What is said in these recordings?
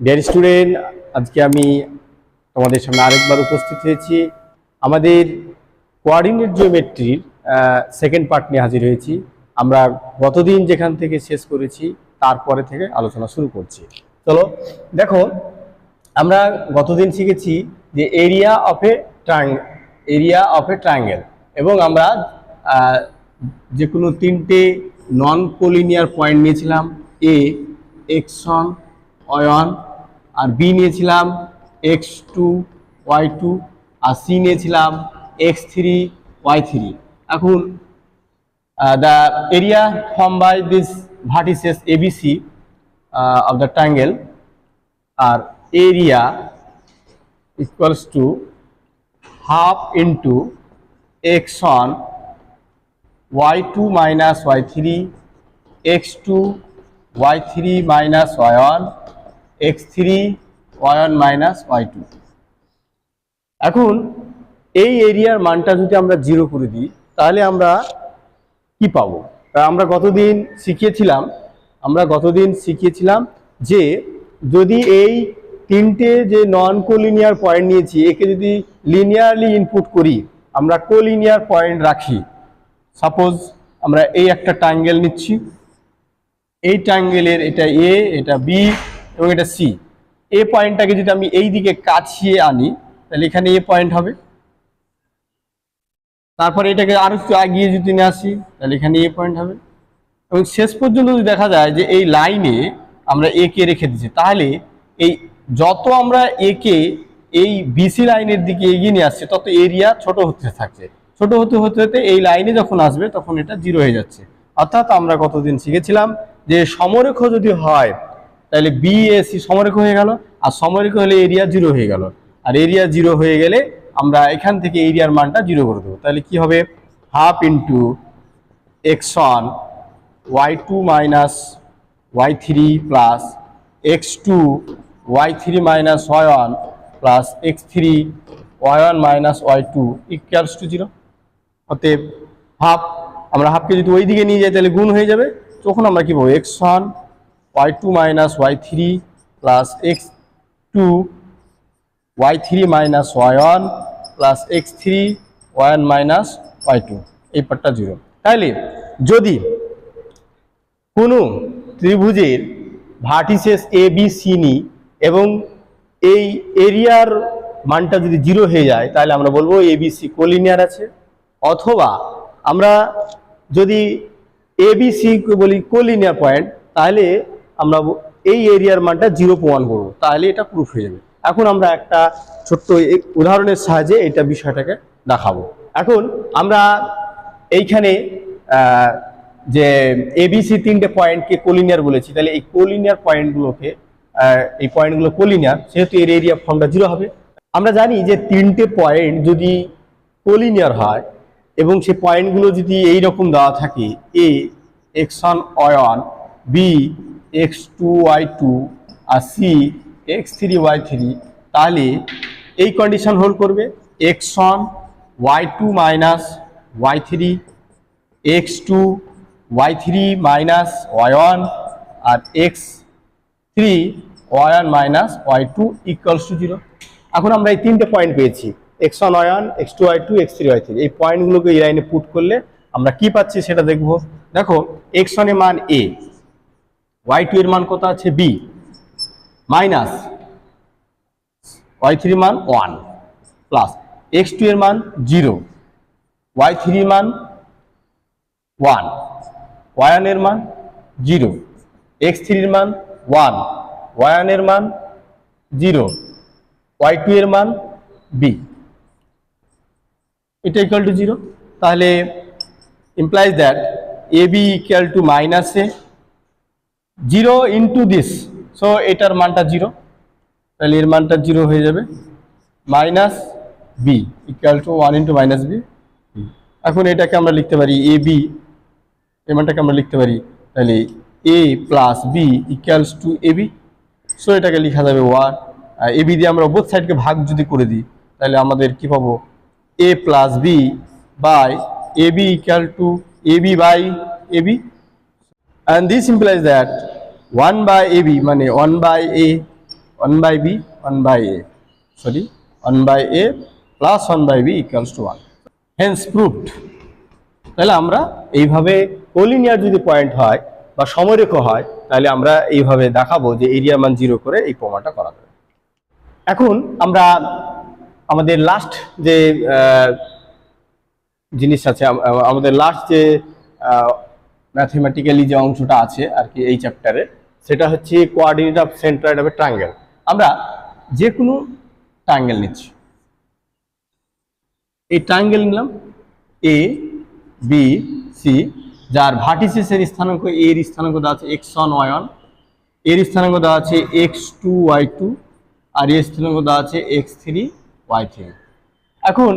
Dear student, আজকে আমি তোমাদের সামনে আরেকবার উপস্থিত হয়েছি। আমাদের কোঅর্ডিনেট জিওমেট্রির সেকেন্ড পার্ট নিয়ে হাজির হয়েছি। আমরা গতদিন যেখান থেকে শেষ করেছি তারপরে থেকে আলোচনা শুরু করছি। চলো দেখো, আমরা গতদিন শিখেছি যে এরিয়া অফ এ ট্রায়াঙ্গেল, এবং আমরা যে কোনো তিনটে নন কোলিনিয়ার পয়েন্ট নিয়েছিলাম। এ, x1, y1, আর বি নিয়েছিলাম x2, y2, আর সি নিয়েছিলাম x3, y3। এখন the area formed by these vertices ABC of the triangle are area equals to half into x1 y2 minus y3 x2 y3 minus y1 x3 y1 minus y2। এখন এই এরিয়ার মানটা যদি আমরা 0 করে দিই তাহলে আমরা কি পাবো? আমরা গতদিন শিখিয়েছিলাম যে যদি এই তিনটে যে নন কোলিনিয়ার পয়েন্ট নিয়েছি একে যদি লিনিয়ারলি ইনপুট করি, আমরা কোলিনিয়ার পয়েন্ট রাখি। সাপোজ আমরা এই একটা ট্রায়াঙ্গেল নিচ্ছি, এই ট্রায়াঙ্গেলের এটা এ, এটা বি এবং এটা সি। এ পয়েন্টটাকে যদি আমি এই দিকে কাছিয়ে আনি তাহলে এখানে এ পয়েন্ট হবে। তারপরে এটাকে আরো একটু এগিয়ে যদি নিয়ে আসি তাহলে এখানে এ পয়েন্ট হবে, এবং শেষ পর্যন্ত যদি দেখা যায় যে এই লাইনে আমরা এ কে রেখে দিচ্ছি, তাহলে এই যত আমরা এ কে এই বিসি লাইনের দিকে এগিয়ে নিয়ে আসছে তত এরিয়া ছোট হতে থাকছে। ছোট হতে হতে হতে এই লাইনে যখন আসবে তখন এটা 0 হয়ে যাচ্ছে। অর্থাৎ আমরা কতদিন শিখেছিলাম যে সমরেখ যদি হয় তাহলে বি এ সি সমরেখ হয়ে গেল, আর সমরেখ হলে এরিয়া 0 হয়ে গেল। আর এরিয়া 0 হয়ে গেলে আমরা এখান থেকে এরিয়ার মানটা 0 করে দেবো। তাহলে কি হবে? Half into x1 y2 minus y3 plus x2 y3 minus y1 plus x3 y1 minus y2 equals to 0। অতএব হাফ, আমরা হাফকে যদি ওই দিকে নিয়ে যাই তাহলে গুণ হয়ে যাবে। তখন আমরা কি পাবো? x1 y2 minus y3 plus x2 y3 minus y1 plus x3 y1 minus y2, এই পার্টটা 0। তাহলে যদি কোনো ত্রিভুজের ভার্টিসেস এ বি সি নিই এবং এই এরিয়ার মানটা যদি 0 হয়ে যায় তাহলে আমরা বলবো এ বি সি কোলিনিয়ার আছে। অথবা আমরা যদি এ বি সি বলি কোলিনিয়ার পয়েন্ট, তাহলে আমরা এই এরিয়ার মানটা 0 প্রমাণ করবো, তাহলে এটা প্রুফ হয়ে যাবে। এখন আমরা একটা ছোট্ট উদাহরণের সাহায্যে এটা বিষয়টাকে দেখাবো। এখন আমরা এইখানে যে এবিসি তিনটে পয়েন্টকে কোলিনিয়ার বলেছি, তাহলে এই কোলিনিয়ার পয়েন্টগুলোকে এই পয়েন্টগুলো কোলিনিয়ার, সেহেতু এর এরিয়া ফর্মটা 0 হবে। আমরা জানি যে তিনটে পয়েন্ট যদি কোলিনিয়ার হয় এবং সেই পয়েন্টগুলো যদি এই রকম দেওয়া থাকে, এ x1 y1, B x2 y2, আর সি x3 y3, তাহলে এই কন্ডিশন হোল্ড করবে। x1 y2 minus y3 x2 y3 minus y1 আর x3 y1 minus y2 equals to 0। এখন আমরা এই তিনটে পয়েন্ট পেয়েছি, x1 y1, x2 y2, x3 y3। এই পয়েন্টগুলোকে এই লাইনে পুট করলে আমরা কি পাচ্ছি সেটা দেখবো। দেখো, x1 এর মান a, y2 এর মান কত আছে b, মাইনাস y3 এর মান 1, প্লাস x2 এর মান 0, y3 এর মান 1, y1 এর মান 0, x3 এর মান 1, y1 এর মান 0, y2 এর মান b, এটা ইকুয়াল টু 0। তাহলে implies that ab equal to minus a 0 into this, so এটার মানটা 0, তাহলে এর মানটা 0 হয়ে যাবে। Minus b equal to 1 into minus b। এখন এটাকে আমরা লিখতে পারি এ বি, এর মানটাকে আমরা লিখতে পারি তাহলে a plus B equals to A B. So এটাকে লেখা যাবে 1, এ বি দিয়ে আমরা বোথ সাইডকে ভাগ যদি করে দিই তাহলে আমাদের কি পাবো? a plus B by A B equal to A B by A B, and this implies that 1 by AB মানে 1 by A 1/b 1/a, sorry 1/a plus 1/b equals to 1, hence proved. তাহলে আমরা এইভাবে collinear যদি point হয় বা সমরেখ হয় তাহলে আমরা এইভাবে দেখাবো যে এরিয়া মান 0 করে এই প্রমাণটা করা যাবে। এখন আমরা আমাদের লাস্ট যে জিনিস আছে, আমাদের লাস্ট যে ম্যাথমেটিক্যালি যে অংশটা আছে আর কি এই চ্যাপ্টারে, সেটা হচ্ছে coordinate of centroid of a triangle. আমরা যে কোনো ট্রায়াঙ্গেল নিচ্ছি, এই ট্রায়াঙ্গেল নিলাম এ বি সি, যার ভার্টিসিসের স্থানাঙ্ক এর স্থানাঙ্ক দেওয়া আছে x1 y1, এর স্থানাঙ্ক দেওয়া আছে x2 y2, আর এর স্থানাঙ্ক দেওয়া আছে x3 y3। এখন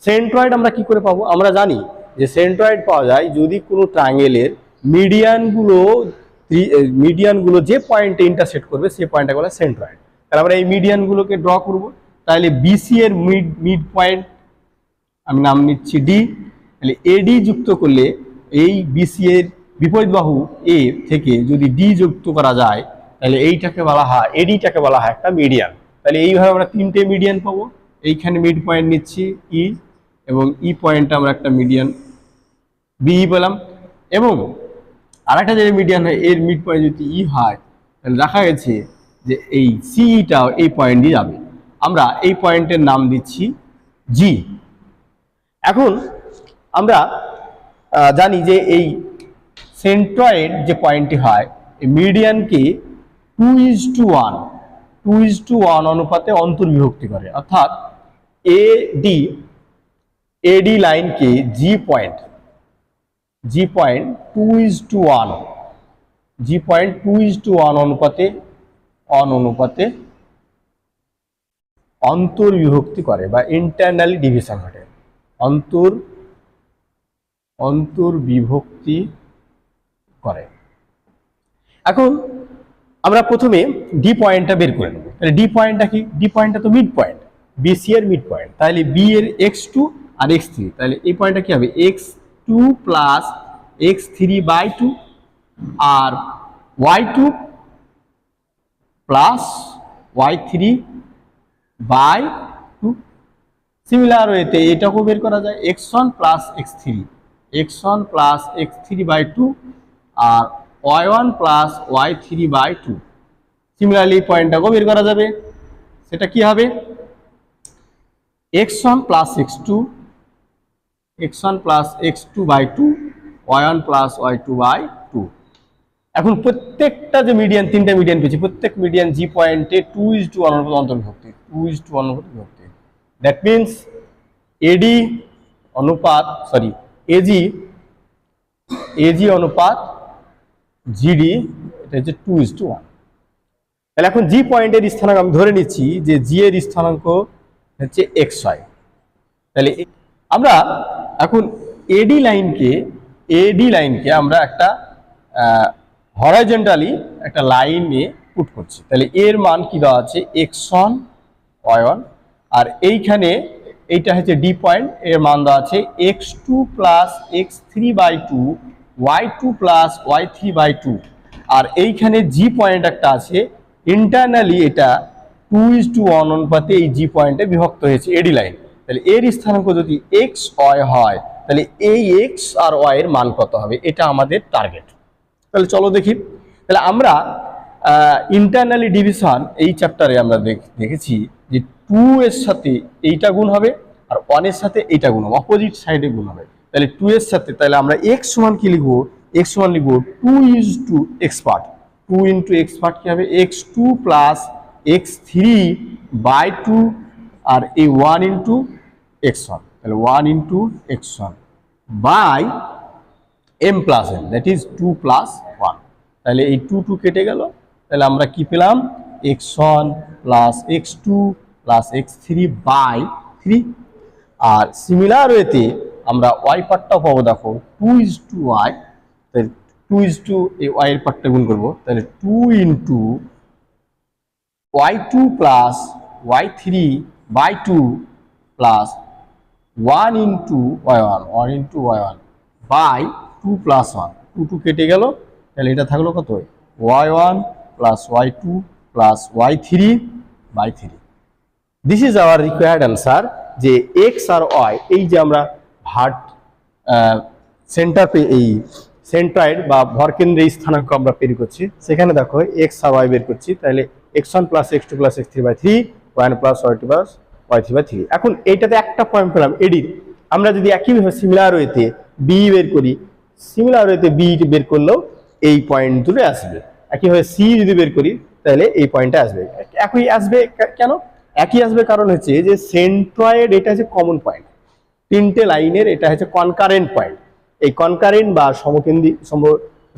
সেন্ট্রয়েড আমরা কি করে পাবো? আমরা জানি যে সেন্ট্রয়েড পাওয়া যায় যদি কোনো ট্রায়াঙ্গেলের মিডিয়ানগুলো যে পয়েন্টে ইন্টারসেক্ট করবে সেই পয়েন্টটা বলে সেন্ট্রয়েড। তাহলে আমরা এই মিডিয়ানগুলোকে ড্র করব। তাহলে বিসি এর মিড পয়েন্ট আমি নাম নিচ্ছি ডি, তাহলে এডি যুক্ত করলে এই বিসি এর বিপরীত বাহু এ থেকে যদি ডি যুক্ত করা যায় তাহলে এইটাকে বলা হয়, এডিটাকে বলা হয় একটা মিডিয়ান। তাহলে এইভাবে আমরা তিনটে মিডিয়ান পাবো। এইখানে মিড পয়েন্ট নিচ্ছি ই, এবং ই পয়েন্টটা আমরা একটা মিডিয়ান বি পেলাম। এবং আরেকটা যে মিডিয়ান হয় এর মিড পয়েন্ট যদি ই হয় তাহলে দেখা গেছে যে এই সিইটাও এই পয়েন্ট দিয়ে যাবে। আমরা এই পয়েন্টের নাম দিচ্ছি জি। এখন আমরা জানি যে এই সেন্ট্রয়েড যে পয়েন্টটি হয় এই মিডিয়ানকে 2:1 অনুপাতে অন্তর্বিভক্তি করে, অর্থাৎ এডি লাইনকে জি পয়েন্ট 2:1 অনুপাতে অন্তর্বিভক্তি করে বা ইন্টারনালি ডিভিশন ঘটে, অন্তর্বিভক্তি করে। এখন আমরা প্রথমে ডি পয়েন্টটা বের করে নেব। তাহলে ডি পয়েন্টটা কি? ডি পয়েন্টটা তো মিড পয়েন্ট, বিসি এর মিড পয়েন্ট। তাহলে বি এর x2 আর x3, তাহলে এই পয়েন্টটা কি হবে? x2 প্লাস x3/2 আর y2 প্লাস y3/2। সিমিলার ওয়েতে এটাকেও বের করা যায়, x1 প্লাস x3/2 আর y1 প্লাস y3/2। সিমিলারলি পয়েন্টটাকেও বের করা যাবে, সেটা কি হবে? x1 plus x2/2 y1 plus y2/2। এখন প্রত্যেকটা যে মিডিয়ান, তিনটা মিডিয়ান পেয়েছি, প্রত্যেক মিডিয়ান জি পয়েন্টে 2:1 অনুপাতে অন্তর্ভুক্তি, 2:1 অনুপাতে বিভক্তি। দ্যাট মিনস এডি অনুপাত এজি অনুপাত জিডি, এটা হচ্ছে 2:1। তাহলে এখন জি পয়েন্টের স্থানাঙ্ক আমি ধরে নিচ্ছি যে জি এর স্থানাঙ্ক হচ্ছে xy। তাহলে আমরা এখন এডি লাইনকে আমরা একটা হরাইজন্টালি একটা লাইনে পুট করছি। তাহলে এর মান কি দেওয়া আছে? x1 y1, আর এইখানে এইটা হচ্ছে ডি পয়েন্ট, এর মান দেওয়া আছে x2 plus x3/2 y2 plus y3/2। আর এইখানে জি পয়েন্ট একটা আছে, ইন্টারনালি এটা 2:1 অনুপাতে এই জি পয়েন্টে বিভক্ত হয়েছে এডি লাইন। তাহলে এর স্থানাঙ্ক যদি এক্স ওয়াই হয় তাহলে এই এক্স আর ওয়াই এর মান কত হবে? এটা আমাদের টার্গেট। তাহলে চলো দেখি। তাহলে আমরা ইন্টারনালি ডিভিশন এই চ্যাপ্টারে আমরা দেখেছি যে 2 এর সাথে এইটা গুণ হবে আর 1 এর সাথে এইটা গুণ হবে, অপোজিট সাইডে গুণ হবে। তাহলে 2 এর সাথে তাহলে আমরা x সমান কি লিখবো? x সমান লিখবো 2:x part, 2 into x part কি হবে? x2 প্লাস x3/2 আর এই 1 ইন্টু x1, তাহলে 1 into x1 by m plus n, that is 2 plus 1। তাহলে এই 2 কেটে গেল, তাহলে আমরা কি পেলাম? x1 plus x2 plus x3/3। Are similar ওয়েতে আমরা y পার্টটাও পাবো, দেখো 2:y, তাহলে 2 এই y এর পার্টটা গুণ করবো, তাহলে 2 into y2 plus y3/2 plus 1 into y1, 1 into y1 by 2 plus 1, 2 কেটে গেল, তাহলে এটা থাকলো কত? y1 plus y2 plus y3/3। This is our required answer, যে এক্স আর ওয়াই এই যে আমরা ভার্ট সেন্টার এই সেন্ট্রয়েড বা ভরকেন্দ্রের স্থানাঙ্ক আমরা বের করছি, সেখানে দেখো এক্স আর ওয়াই বের করছি, তাহলে x1 plus x2 plus x3/3, y1 plus y2 plus y3/3। এখন এইটাতে একটা পয়েন্ট পেলাম এডির। আমরা যদি একইভাবে সিমিলার ওয়েতে বি বের করি, সিমিলার ওয়েতে বি বের করলেও এই পয়েন্ট দুটো আসবে। একইভাবে সি যদি বের করি তাহলে এই পয়েন্টটা আসবে, একই আসবে। কেন একই আসবে? কারণ হচ্ছে যে সেন্ট্রয়েড এটা হচ্ছে কমন পয়েন্ট, তিনটে লাইনের এটা হচ্ছে কনকারেন্ট পয়েন্ট। এই কনকারেন্ট বা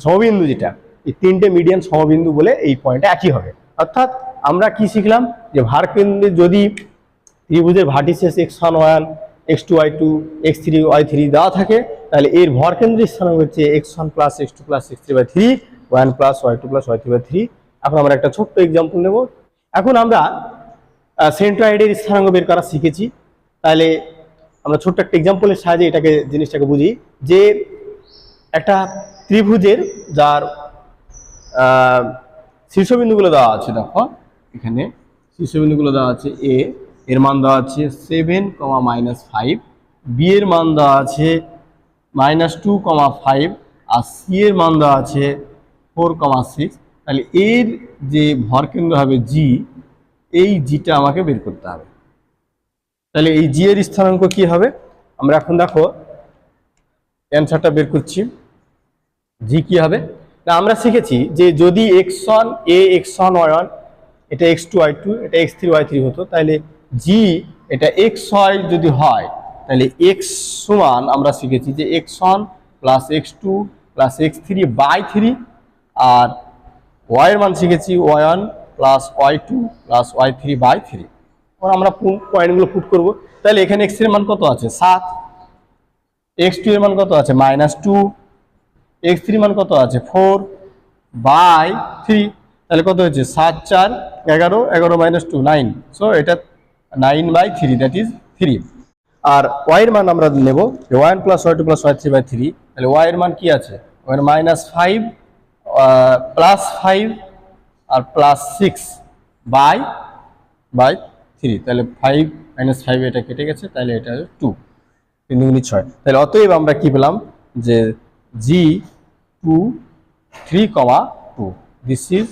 সমবিন্দু যেটা, এই তিনটে মিডিয়ান সমবিন্দু বলে এই পয়েন্টটা একই হবে। অর্থাৎ আমরা কি শিখলাম, যে ভারকেন্দ্রে যদি ত্রিভুজের vertices x1 y1 x2 y2 x3 y3 দেওয়া থাকে, তাহলে এর ভরকেন্দ্রের স্থানাঙ্ক হচ্ছে x1 plus x2 plus x3/3, y1 plus y2 plus y3/3। এখন আমরা একটা ছোট্ট এক্সাম্পল নেব। এখন আমরা সেন্ট্রয়েডের স্থানাঙ্ক বের করা শিখেছি, তাহলে আমরা ছোট্ট একটা এক্সাম্পলের সাহায্যে এটাকে জিনিসটাকে বুঝি। যে একটা ত্রিভুজের যার শীর্ষবিন্দুগুলো দেওয়া আছে, দেখো এখানে শীর্ষবিন্দুগুলো দেওয়া আছে। এ এর মান দেওয়া আছে 7, -5, বি এর মান দেওয়া আছে -2, 5, আর সি এর মান দেওয়া আছে 4, 6। তাহলে এর যে ভরকেন্দ্র হবে জি, এই জিটা আমাকে বের করতে হবে। তাহলে এই জি এর স্থানাঙ্ক কি হবে? আমরা এখন দেখো অ্যান্সারটা বের করছি। জি কি হবে? না, আমরা শিখেছি যে যদি x1 x1 y1, এটা x2 y2, এটা x3 y3 হতো, তাহলে জি এটা xy যদি হয়, তাহলে x সমান আমরা শিখেছি যে x1 plus x2 plus x3/3, আর y এর মান শিখেছি y1 plus y2 plus y3/3। এখন আমরা পয়েন্টগুলো পুট করব। তাহলে এখানে x এর মান কত আছে? 7, x2 এর মান কত আছে? -2, x3 মান কত আছে? 4/3। তাহলে কত হয়েছে? 7 4 11, 11 - 2 9, সো এটা 9/3, দ্যাট ইজ 3। আর y এর মান আমরা নেব y1 plus y2 plus y3/3। তাহলে y এর মান কি আছে? y এর -5 প্লাস 5 আর প্লাস 6/3। তাহলে 5 - 5 এটা কেটে গেছে, তাহলে এটা 2, 3 × 6। তাহলে অতএব আমরা কি পেলাম, যে জি 2, 3, 2। This is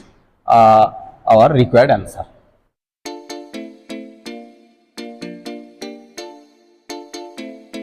our required answer.